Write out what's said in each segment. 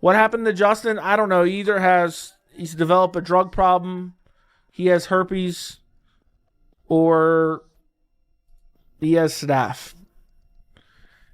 What happened to Justin? I don't know. He's developed a drug problem, he has herpes, or he has staph.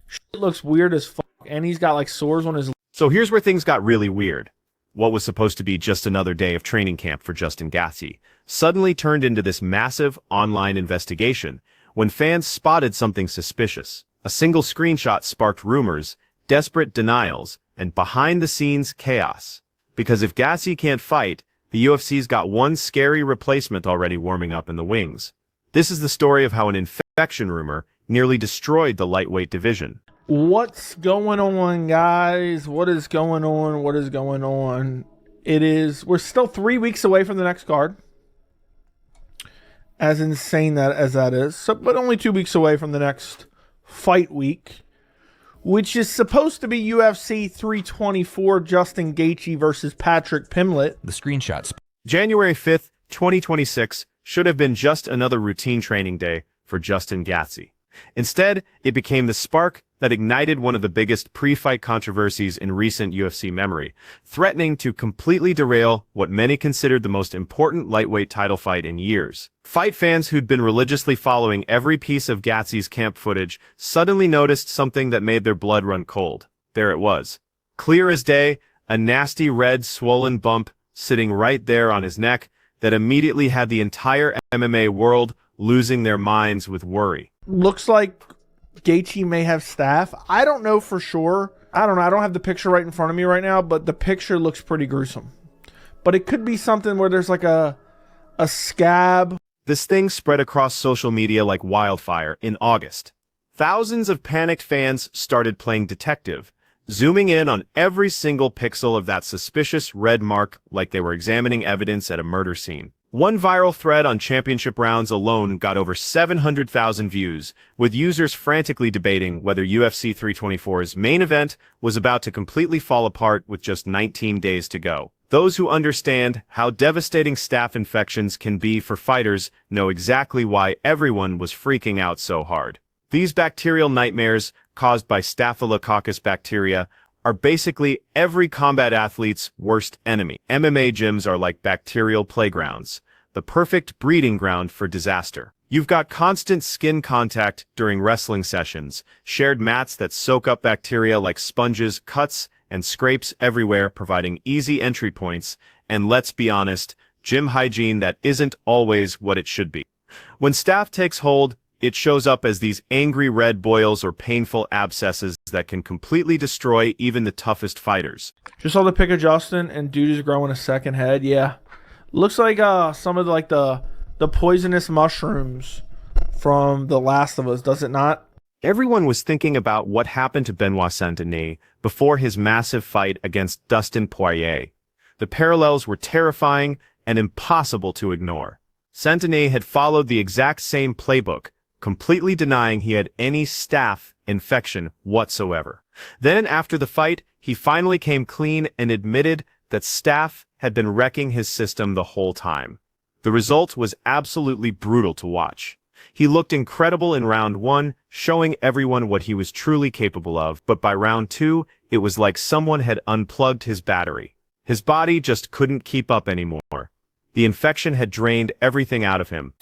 Shit looks weird as fuck, and he's got like sores on his. So here's where things got really weird. What was supposed to be just another day of training camp for Justin Gaethje suddenly turned into this massive online investigation when fans spotted something suspicious. A single screenshot sparked rumors, desperate denials, and behind-the-scenes chaos. Because if Gaethje can't fight, the UFC's got one scary replacement already warming up in the wings. This is the story of how an infection rumor nearly destroyed the lightweight division. What's going on, guys? What is going on? What is going on? We're still 3 weeks away from the next card. As insane as that is. So, but only 2 weeks away from the next fight week, which is supposed to be UFC 324, Justin Gaethje versus Patrick Pimblett. The screenshots. January 5th, 2026 should have been just another routine training day for Justin Gaethje. Instead, it became the spark that ignited one of the biggest pre-fight controversies in recent UFC memory, threatening to completely derail what many considered the most important lightweight title fight in years. Fight fans who'd been religiously following every piece of Gaethje's camp footage suddenly noticed something that made their blood run cold. There it was. Clear as day, a nasty red swollen bump sitting right there on his neck that immediately had the entire MMA world losing their minds with worry. Looks like Gaethje may have staph. I don't know for sure. I don't know. I don't have the picture right in front of me right now, but the picture looks pretty gruesome. But it could be something where there's like a scab. This thing spread across social media like wildfire in August. Thousands of panicked fans started playing detective, zooming in on every single pixel of that suspicious red mark like they were examining evidence at a murder scene. One viral thread on championship rounds alone got over 700,000 views, with users frantically debating whether UFC 324's main event was about to completely fall apart with just 19 days to go. Those who understand how devastating staph infections can be for fighters know exactly why everyone was freaking out so hard. These bacterial nightmares, caused by Staphylococcus bacteria, are basically every combat athlete's worst enemy. MMA gyms are like bacterial playgrounds, the perfect breeding ground for disaster. You've got constant skin contact during wrestling sessions, shared mats that soak up bacteria like sponges, cuts and scrapes everywhere, providing easy entry points, and let's be honest, gym hygiene that isn't always what it should be. When staph takes hold, it shows up as these angry red boils or painful abscesses that can completely destroy even the toughest fighters. Just saw the pic of Justin, and dude is growing a second head. Yeah, looks like some of the poisonous mushrooms from The Last of Us, does it not? Everyone was thinking about what happened to Benoit Saint-Denis before his massive fight against Dustin Poirier. The parallels were terrifying and impossible to ignore. Saint-Denis had followed the exact same playbook, completely denying he had any staph infection whatsoever. Then, after the fight, he finally came clean and admitted that staph had been wrecking his system the whole time. The result was absolutely brutal to watch. He looked incredible in round 1, showing everyone what he was truly capable of, but by round 2, it was like someone had unplugged his battery. His body just couldn't keep up anymore. The infection had drained everything out of him.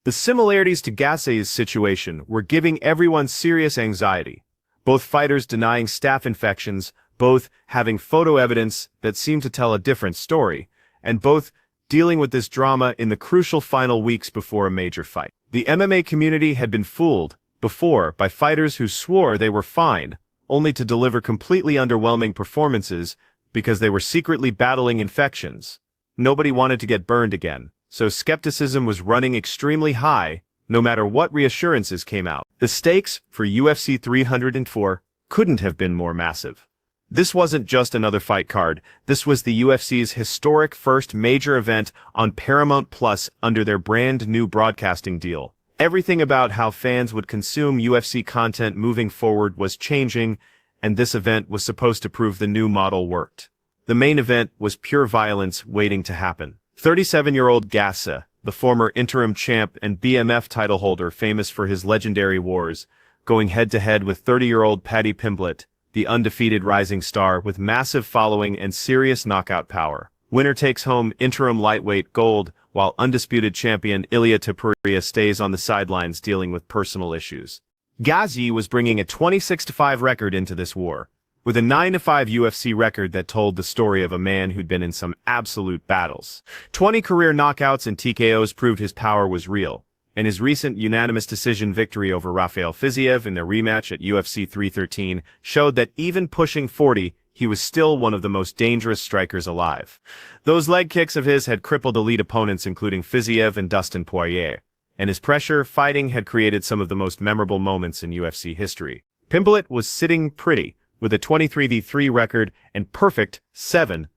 The similarities to Gaethje's situation were giving everyone serious anxiety. Both fighters denying staph infections, both having photo evidence that seemed to tell a different story, and both dealing with this drama in the crucial final weeks before a major fight. The MMA community had been fooled before by fighters who swore they were fine, only to deliver completely underwhelming performances because they were secretly battling infections. Nobody wanted to get burned again, so skepticism was running extremely high, no matter what reassurances came out. The stakes for UFC 304 couldn't have been more massive. This wasn't just another fight card, this was the UFC's historic first major event on Paramount Plus under their brand new broadcasting deal. Everything about how fans would consume UFC content moving forward was changing, and this event was supposed to prove the new model worked. The main event was pure violence waiting to happen. 37-year-old Gaethje, the former interim champ and BMF title holder famous for his legendary wars, going head-to-head with 30-year-old Paddy Pimblett, the undefeated rising star with massive following and serious knockout power. Winner takes home interim lightweight gold, while undisputed champion Ilia Topuria stays on the sidelines dealing with personal issues. Gaethje was bringing a 26-5 record into this war, with a 9-5 UFC record that told the story of a man who'd been in some absolute battles. 20 career knockouts and TKOs proved his power was real, and his recent unanimous decision victory over Rafael Fiziev in their rematch at UFC 313 showed that even pushing 40, he was still one of the most dangerous strikers alive. Those leg kicks of his had crippled elite opponents including Fiziev and Dustin Poirier, and his pressure fighting had created some of the most memorable moments in UFC history. Pimblett was sitting pretty, with a 23-3 record and perfect 7-0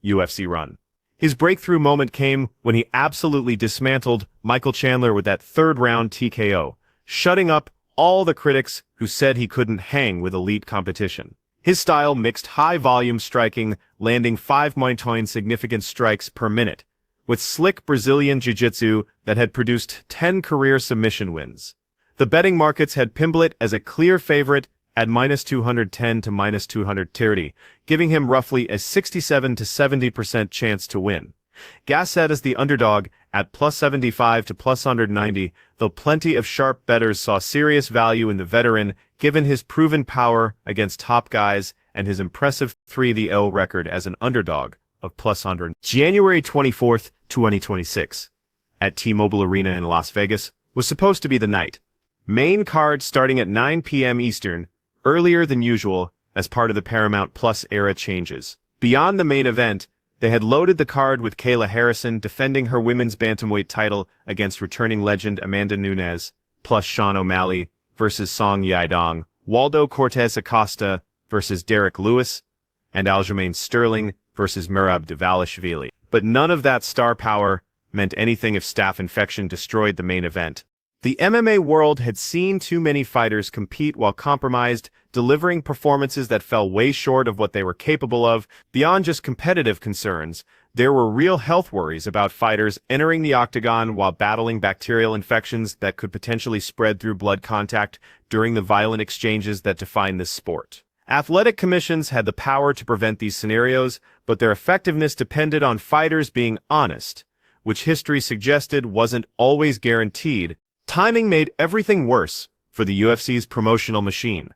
UFC run. His breakthrough moment came when he absolutely dismantled Michael Chandler with that third-round TKO, shutting up all the critics who said he couldn't hang with elite competition. His style mixed high-volume striking, landing 5 significant strikes per minute, with slick Brazilian jiu-jitsu that had produced 10 career submission wins. The betting markets had Pimblett as a clear favorite at -210 to -230, giving him roughly a 67 to 70% chance to win. Gaethje as the underdog at +75 to +190, though plenty of sharp bettors saw serious value in the veteran given his proven power against top guys and his impressive 3-0 record as an underdog of +100. January 24th, 2026, at T-Mobile Arena in Las Vegas, was supposed to be the night. Main card starting at 9 p.m. Eastern, earlier than usual as part of the Paramount Plus era changes. Beyond the main event, they had loaded the card with Kayla Harrison defending her women's bantamweight title against returning legend Amanda Nunes, plus Sean O'Malley versus Song Yadong, Waldo Cortez Acosta versus Derek Lewis, and Aljamain Sterling versus Merab Dvalishvili. But none of that star power meant anything if staph infection destroyed the main event. The MMA world had seen too many fighters compete while compromised, delivering performances that fell way short of what they were capable of. Beyond just competitive concerns, there were real health worries about fighters entering the octagon while battling bacterial infections that could potentially spread through blood contact during the violent exchanges that define this sport. Athletic commissions had the power to prevent these scenarios, but their effectiveness depended on fighters being honest, which history suggested wasn't always guaranteed. Timing made everything worse for the UFC's promotional machine.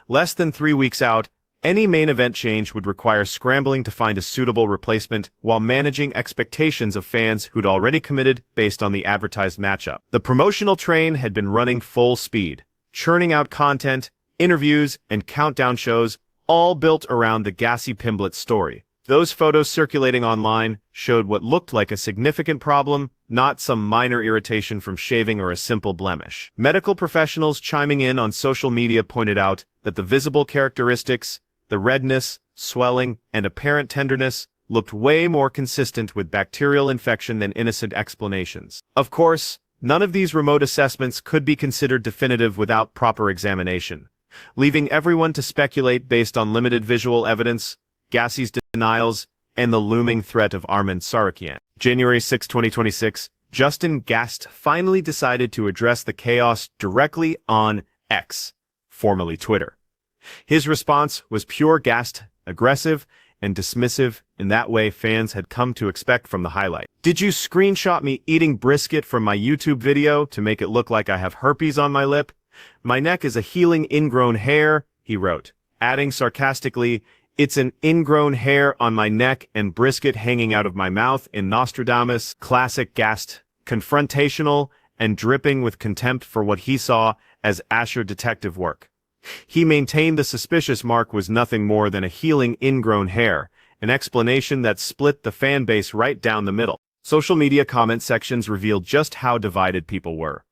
Less than 3 weeks out, any main event change would require scrambling to find a suitable replacement while managing expectations of fans who'd already committed based on the advertised matchup. The promotional train had been running full speed, churning out content, interviews, and countdown shows, all built around the Gaethje-Pimblett story. Those photos circulating online showed what looked like a significant problem, not some minor irritation from shaving or a simple blemish. Medical professionals chiming in on social media pointed out that the visible characteristics, the redness, swelling, and apparent tenderness, looked way more consistent with bacterial infection than innocent explanations. Of course, none of these remote assessments could be considered definitive without proper examination, leaving everyone to speculate based on limited visual evidence, Gaethje's denials, and the looming threat of Arman Tsarukyan. January 6, 2026, Justin Gaethje finally decided to address the chaos directly on X, formerly Twitter. His response was pure Gaethje, aggressive and dismissive in that way fans had come to expect from the highlight. "Did you screenshot me eating brisket from my YouTube video to make it look like I have herpes on my lip? My neck is a healing ingrown hair," he wrote, adding sarcastically, "It's an ingrown hair on my neck and brisket hanging out of my mouth in Nostradamus." Classic Gaethje, confrontational and dripping with contempt for what he saw as Asher detective work. He maintained the suspicious mark was nothing more than a healing ingrown hair, an explanation that split the fan base right down the middle. Social media comment sections revealed just how divided people were.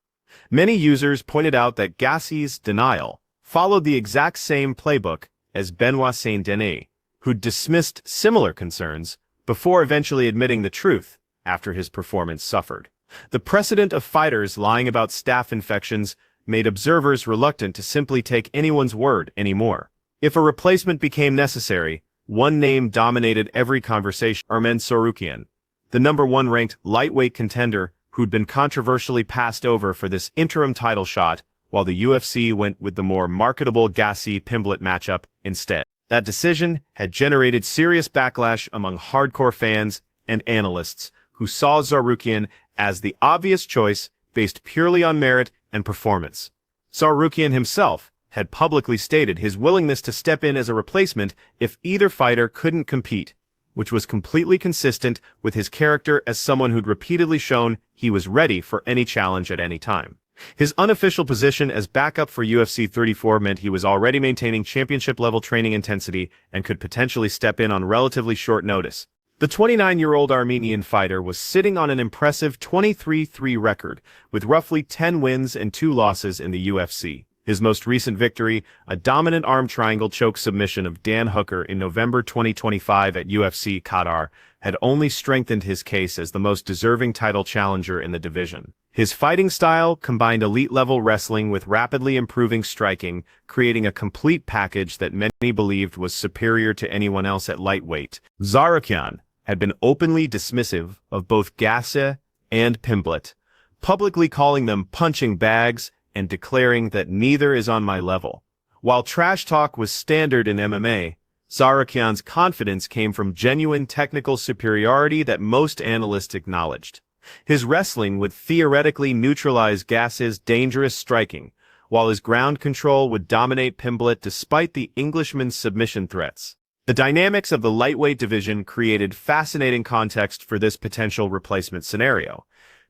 Many users pointed out that Gaethje's denial followed the exact same playbook as Benoit Saint-Denis, who dismissed similar concerns before eventually admitting the truth after his performance suffered. The precedent of fighters lying about staph infections made observers reluctant to simply take anyone's word anymore. If a replacement became necessary, one name dominated every conversation: Arman Tsarukyan, the #1 ranked lightweight contender who'd been controversially passed over for this interim title shot while the UFC went with the more marketable Gaethje-Pimblett matchup instead. That decision had generated serious backlash among hardcore fans and analysts who saw Tsarukyan as the obvious choice based purely on merit and performance. Tsarukyan himself had publicly stated his willingness to step in as a replacement if either fighter couldn't compete, which was completely consistent with his character as someone who'd repeatedly shown he was ready for any challenge at any time. His unofficial position as backup for UFC 34 meant he was already maintaining championship-level training intensity and could potentially step in on relatively short notice. The 29-year-old Armenian fighter was sitting on an impressive 23-3 record, with roughly 10 wins and 2 losses in the UFC. His most recent victory, a dominant arm triangle choke submission of Dan Hooker in November 2025 at UFC Qatar, had only strengthened his case as the most deserving title challenger in the division. His fighting style combined elite-level wrestling with rapidly improving striking, creating a complete package that many believed was superior to anyone else at lightweight. Tsarukyan had been openly dismissive of both Gaethje and Pimblett, publicly calling them punching bags and declaring that neither is on my level. While trash talk was standard in MMA, Tsarukyan's confidence came from genuine technical superiority that most analysts acknowledged. His wrestling would theoretically neutralize Gaethje's dangerous striking, while his ground control would dominate Pimblett despite the Englishman's submission threats. The dynamics of the lightweight division created fascinating context for this potential replacement scenario.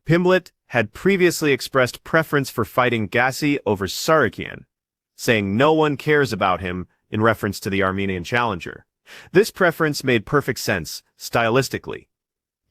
Pimblett had previously expressed preference for fighting Gaethje over Tsarukyan, saying no one cares about him in reference to the Armenian challenger. This preference made perfect sense, stylistically.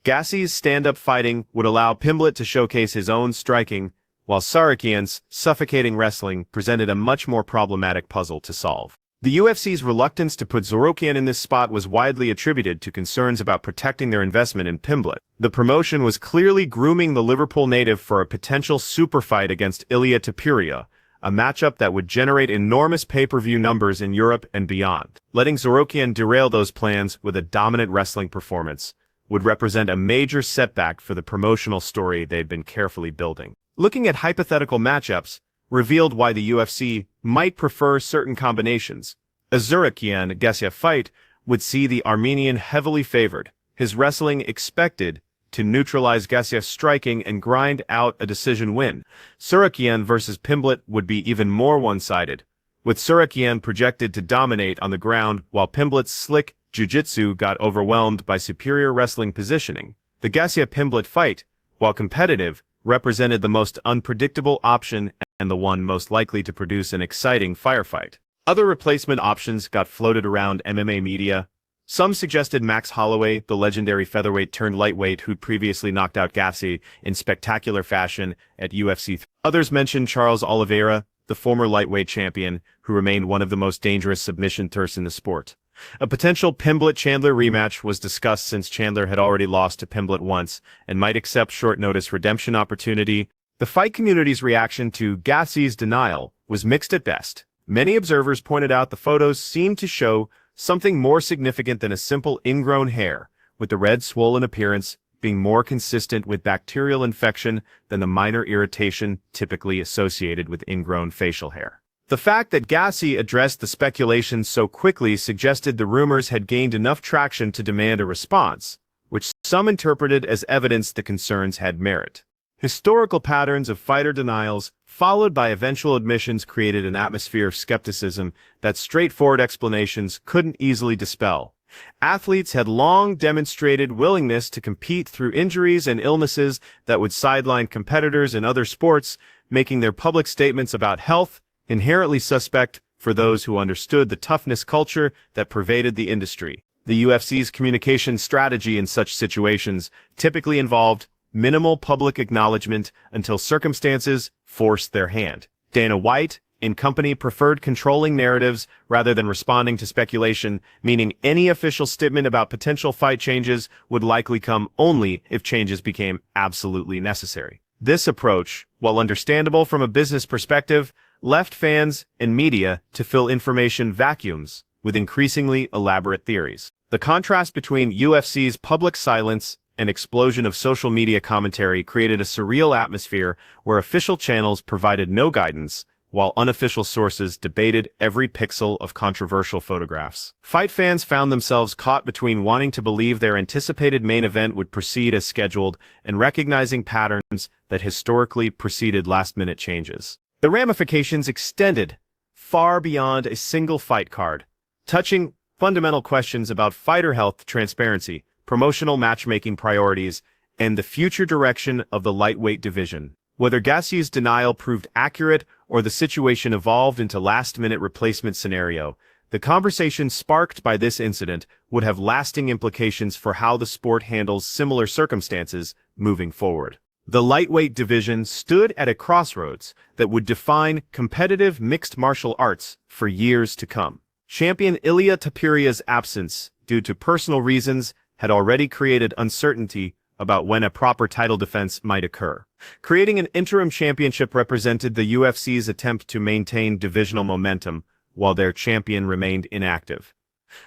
Gaethje's stand-up fighting would allow Pimblett to showcase his own striking, while Tsarukyan's suffocating wrestling presented a much more problematic puzzle to solve. The UFC's reluctance to put Tsarukyan in this spot was widely attributed to concerns about protecting their investment in Pimblett. The promotion was clearly grooming the Liverpool native for a potential super fight against Ilia Topuria, a matchup that would generate enormous pay-per-view numbers in Europe and beyond. Letting Tsarukyan derail those plans with a dominant wrestling performance would represent a major setback for the promotional story they'd been carefully building. Looking at hypothetical matchups revealed why the UFC might prefer certain combinations. A Tsarukyan-Gaethje fight would see the Armenian heavily favored, his wrestling expected to neutralize Gaethje's striking and grind out a decision win. Tsarukyan versus Pimblett would be even more one-sided, with Tsarukyan projected to dominate on the ground while Pimblett's slick jiu-jitsu got overwhelmed by superior wrestling positioning. The Gaethje-Pimblett fight, while competitive, represented the most unpredictable option and the one most likely to produce an exciting firefight. Other replacement options got floated around MMA media. Some suggested Max Holloway, the legendary featherweight turned lightweight who'd previously knocked out Gaethje in spectacular fashion at UFC. Others mentioned Charles Oliveira, the former lightweight champion, who remained one of the most dangerous submission thirsts in the sport. A potential Pimblett-Chandler rematch was discussed since Chandler had already lost to Pimblett once and might accept short-notice redemption opportunity. The fight community's reaction to Gaethje's denial was mixed at best. Many observers pointed out the photos seemed to show something more significant than a simple ingrown hair, with the red swollen appearance being more consistent with bacterial infection than the minor irritation typically associated with ingrown facial hair. The fact that Gaethje addressed the speculation so quickly suggested the rumors had gained enough traction to demand a response, which some interpreted as evidence the concerns had merit. Historical patterns of fighter denials, followed by eventual admissions, created an atmosphere of skepticism that straightforward explanations couldn't easily dispel. Athletes had long demonstrated willingness to compete through injuries and illnesses that would sideline competitors in other sports, making their public statements about health inherently suspect for those who understood the toughness culture that pervaded the industry. The UFC's communication strategy in such situations typically involved minimal public acknowledgement until circumstances forced their hand. Dana White and company preferred controlling narratives rather than responding to speculation, meaning any official statement about potential fight changes would likely come only if changes became absolutely necessary. This approach, while understandable from a business perspective, left fans and media to fill information vacuums with increasingly elaborate theories. The contrast between UFC's public silence and explosion of social media commentary created a surreal atmosphere where official channels provided no guidance, while unofficial sources debated every pixel of controversial photographs. Fight fans found themselves caught between wanting to believe their anticipated main event would proceed as scheduled and recognizing patterns that historically preceded last-minute changes. The ramifications extended far beyond a single fight card, touching fundamental questions about fighter health, transparency, promotional matchmaking priorities, and the future direction of the lightweight division. Whether Gaethje's denial proved accurate or the situation evolved into last-minute replacement scenario, the conversation sparked by this incident would have lasting implications for how the sport handles similar circumstances moving forward. The lightweight division stood at a crossroads that would define competitive mixed martial arts for years to come. Champion Ilia Topuria's absence, due to personal reasons, had already created uncertainty about when a proper title defense might occur. Creating an interim championship represented the UFC's attempt to maintain divisional momentum while their champion remained inactive.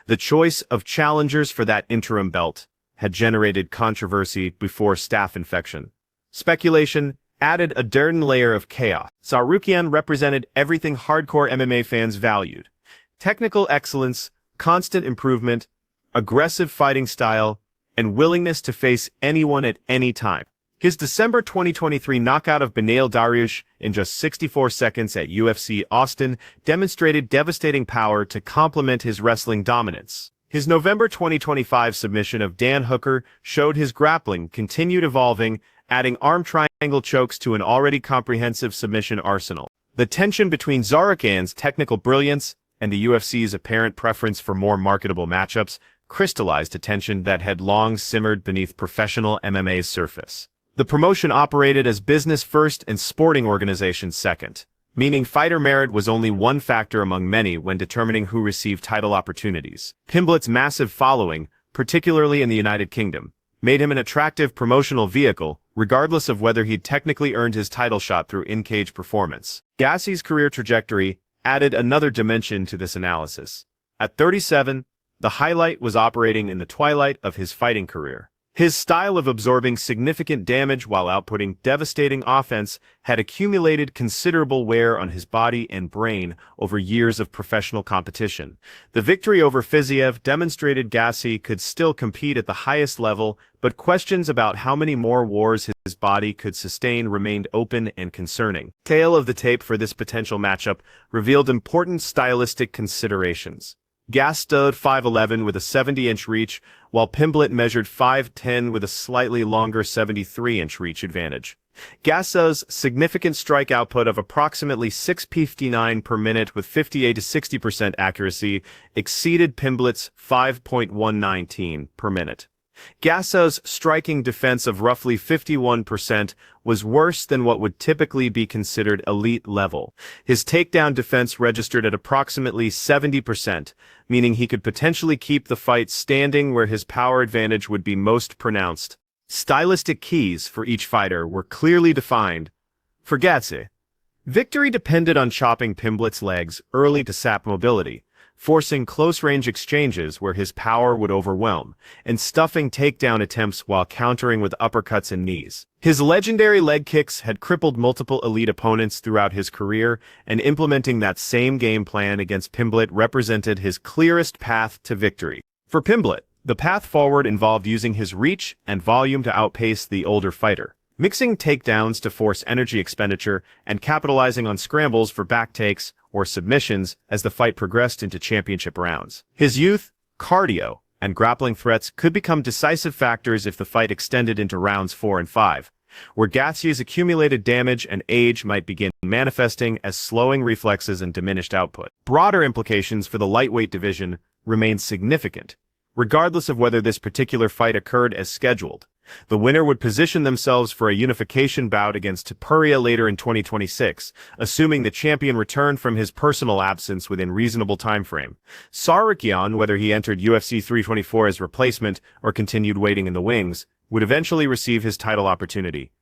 The choice of challengers for that interim belt had generated controversy before staph infection. Speculation added a certain layer of chaos. Tsarukyan represented everything hardcore MMA fans valued: technical excellence, constant improvement, aggressive fighting style, and willingness to face anyone at any time. His December 2023 knockout of Beneil Dariush in just 64 seconds at UFC Austin demonstrated devastating power to complement his wrestling dominance. His November 2025 submission of Dan Hooker showed his grappling continued evolving, adding arm triangle chokes to an already comprehensive submission arsenal. The tension between Tsarukyan's technical brilliance and the UFC's apparent preference for more marketable matchups crystallized a tension that had long simmered beneath professional MMA's surface. The promotion operated as business first and sporting organization second, meaning fighter merit was only one factor among many when determining who received title opportunities. Pimblett's massive following, particularly in the United Kingdom, made him an attractive promotional vehicle, regardless of whether he'd technically earned his title shot through in-cage performance. Gaethje's career trajectory added another dimension to this analysis. At 37, the highlight was operating in the twilight of his fighting career. His style of absorbing significant damage while outputting devastating offense had accumulated considerable wear on his body and brain over years of professional competition. The victory over Fiziev demonstrated Gaethje could still compete at the highest level, but questions about how many more wars his body could sustain remained open and concerning. Tail of the tape for this potential matchup revealed important stylistic considerations. Gaethje stood 5'11" with a 70-inch reach, while Pimblett measured 5'10" with a slightly longer 73-inch reach advantage. Gaethje's significant strike output of approximately 659 per minute with 58 to 60% accuracy exceeded Pimblett's 5.119 per minute. Gaethje's striking defense of roughly 51% was worse than what would typically be considered elite level. His takedown defense registered at approximately 70%, meaning he could potentially keep the fight standing where his power advantage would be most pronounced. Stylistic keys for each fighter were clearly defined. For Gaethje, victory depended on chopping Pimblett's legs early to sap mobility, forcing close-range exchanges where his power would overwhelm, and stuffing takedown attempts while countering with uppercuts and knees. His legendary leg kicks had crippled multiple elite opponents throughout his career, and implementing that same game plan against Pimblett represented his clearest path to victory. For Pimblett, the path forward involved using his reach and volume to outpace the older fighter, mixing takedowns to force energy expenditure, and capitalizing on scrambles for back takes or submissions as the fight progressed into championship rounds. His youth, cardio, and grappling threats could become decisive factors if the fight extended into rounds 4 and 5, where Gaethje's accumulated damage and age might begin manifesting as slowing reflexes and diminished output. Broader implications for the lightweight division remained significant, regardless of whether this particular fight occurred as scheduled. The winner would position themselves for a unification bout against Topuria later in 2026, assuming the champion returned from his personal absence within reasonable time frame. Tsarukyan, whether he entered UFC 324 as replacement or continued waiting in the wings, would eventually receive his title opportunity.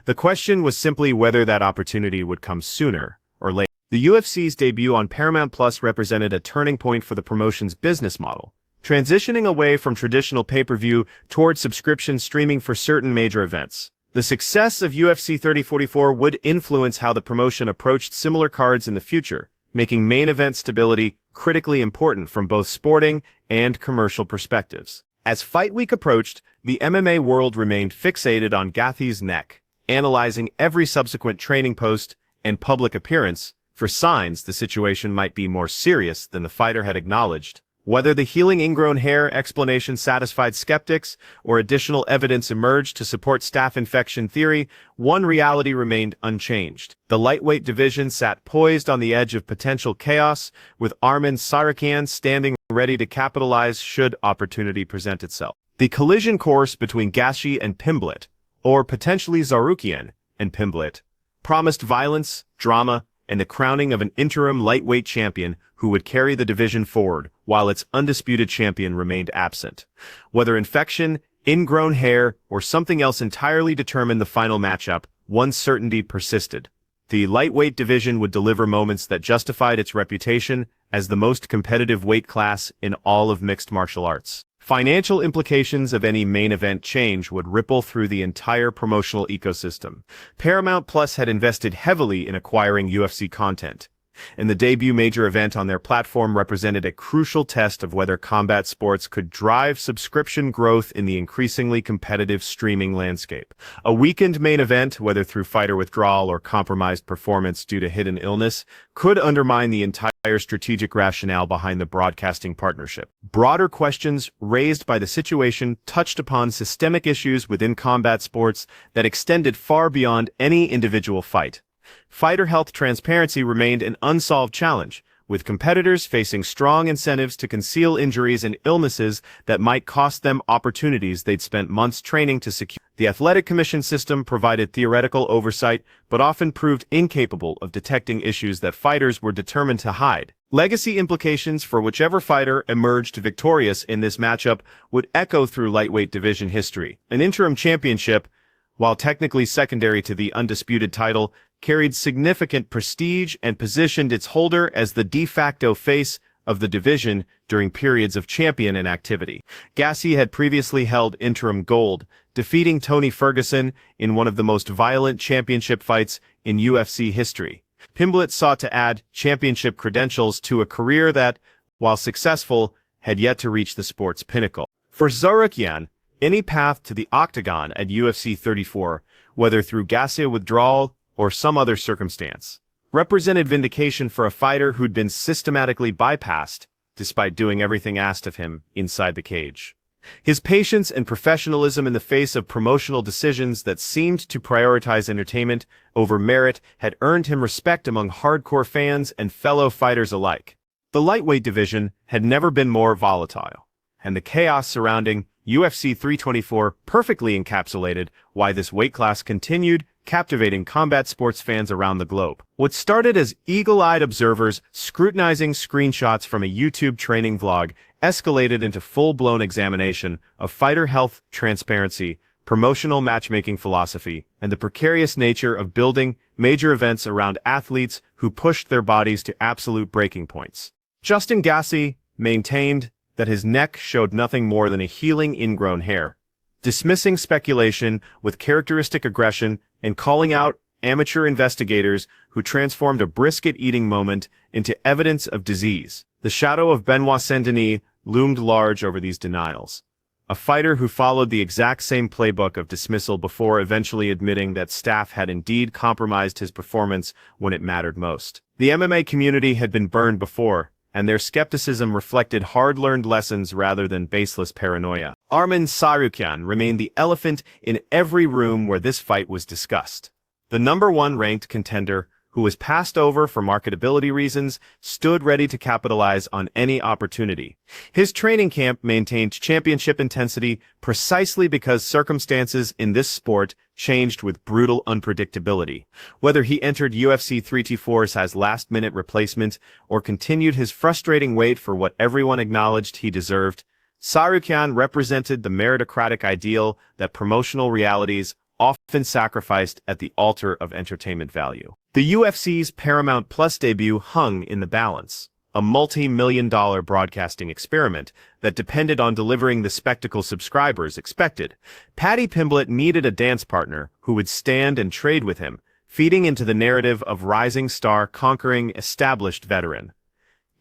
The question was simply whether that opportunity would come sooner or later. The UFC's debut on Paramount Plus represented a turning point for the promotion's business model, transitioning away from traditional pay-per-view toward subscription streaming for certain major events. The success of UFC 3044 would influence how the promotion approached similar cards in the future, making main event stability critically important from both sporting and commercial perspectives. As Fight Week approached, the MMA world remained fixated on Gaethje's neck, analyzing every subsequent training post and public appearance for signs the situation might be more serious than the fighter had acknowledged. Whether the healing ingrown hair explanation satisfied skeptics or additional evidence emerged to support staph infection theory, one reality remained unchanged. The lightweight division sat poised on the edge of potential chaos, with Arman Tsarukyan standing ready to capitalize should opportunity present itself. The collision course between Gaethje and Pimblett, or potentially Tsarukyan and Pimblett, promised violence, drama, and the crowning of an interim lightweight champion who would carry the division forward while its undisputed champion remained absent. Whether infection, ingrown hair, or something else entirely determined the final matchup, one certainty persisted. The lightweight division would deliver moments that justified its reputation as the most competitive weight class in all of mixed martial arts. Financial implications of any main event change would ripple through the entire promotional ecosystem. Paramount Plus had invested heavily in acquiring UFC content, and the debut major event on their platform represented a crucial test of whether combat sports could drive subscription growth in the increasingly competitive streaming landscape. A weakened main event, whether through fighter withdrawal or compromised performance due to hidden illness, could undermine the entire strategic rationale behind the broadcasting partnership. Broader questions raised by the situation touched upon systemic issues within combat sports that extended far beyond any individual fight. Fighter health transparency remained an unsolved challenge, with competitors facing strong incentives to conceal injuries and illnesses that might cost them opportunities they'd spent months training to secure. The Athletic Commission system provided theoretical oversight, but often proved incapable of detecting issues that fighters were determined to hide. Legacy implications for whichever fighter emerged victorious in this matchup would echo through lightweight division history. An interim championship, while technically secondary to the undisputed title, carried significant prestige and positioned its holder as the de facto face of the division during periods of champion inactivity. Gaethje had previously held interim gold, defeating Tony Ferguson in one of the most violent championship fights in UFC history. Pimblett sought to add championship credentials to a career that, while successful, had yet to reach the sport's pinnacle. For Tsarukyan, any path to the octagon at UFC 34, whether through Gaethje withdrawal or some other circumstance, represented vindication for a fighter who'd been systematically bypassed, despite doing everything asked of him inside the cage. His patience and professionalism in the face of promotional decisions that seemed to prioritize entertainment over merit had earned him respect among hardcore fans and fellow fighters alike. The lightweight division had never been more volatile, and the chaos surrounding UFC 324 perfectly encapsulated why this weight class continued captivating combat sports fans around the globe. What started as eagle-eyed observers scrutinizing screenshots from a YouTube training vlog escalated into full-blown examination of fighter health transparency, promotional matchmaking philosophy, and the precarious nature of building major events around athletes who pushed their bodies to absolute breaking points. Justin Gaethje maintained that his neck showed nothing more than a healing ingrown hair, dismissing speculation with characteristic aggression and calling out amateur investigators who transformed a brisket-eating moment into evidence of disease. The shadow of Benoit Saint-Denis loomed large over these denials. A fighter who followed the exact same playbook of dismissal before eventually admitting that Staph had indeed compromised his performance when it mattered most. The MMA community had been burned before, and their skepticism reflected hard-learned lessons rather than baseless paranoia. Arman Tsarukyan remained the elephant in every room where this fight was discussed. The #1 ranked contender, who was passed over for marketability reasons, stood ready to capitalize on any opportunity. His training camp maintained championship intensity precisely because circumstances in this sport changed with brutal unpredictability. Whether he entered UFC 324 as last-minute replacement or continued his frustrating wait for what everyone acknowledged he deserved, Tsarukyan represented the meritocratic ideal that promotional realities often sacrificed at the altar of entertainment value. The UFC's Paramount Plus debut hung in the balance. a multi-million-dollar broadcasting experiment that depended on delivering the spectacle subscribers expected. Paddy Pimblett needed a dance partner who would stand and trade with him, feeding into the narrative of rising star conquering established veteran.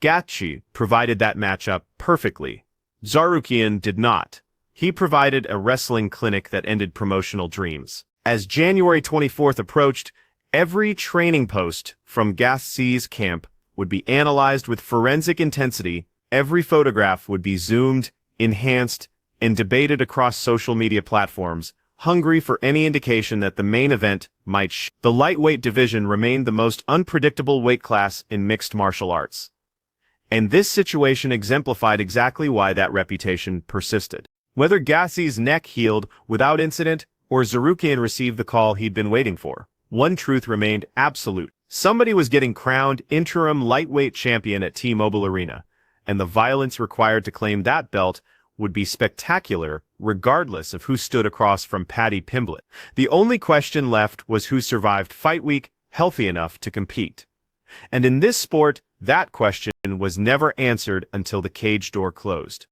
Gaethje provided that matchup perfectly. Tsarukyan did not. He provided a wrestling clinic that ended promotional dreams. As January 24th approached, every training post from Gaethje's camp would be analyzed with forensic intensity. Every photograph would be zoomed, enhanced, and debated across social media platforms, hungry for any indication that the main event might The lightweight division remained the most unpredictable weight class in mixed martial arts. And this situation exemplified exactly why that reputation persisted. Whether Gaethje's neck healed without incident or Tsarukyan received the call he'd been waiting for, one truth remained absolute. Somebody was getting crowned interim lightweight champion at T-Mobile Arena, and the violence required to claim that belt would be spectacular regardless of who stood across from Paddy Pimblett. The only question left was who survived fight week healthy enough to compete. And in this sport, that question was never answered until the cage door closed.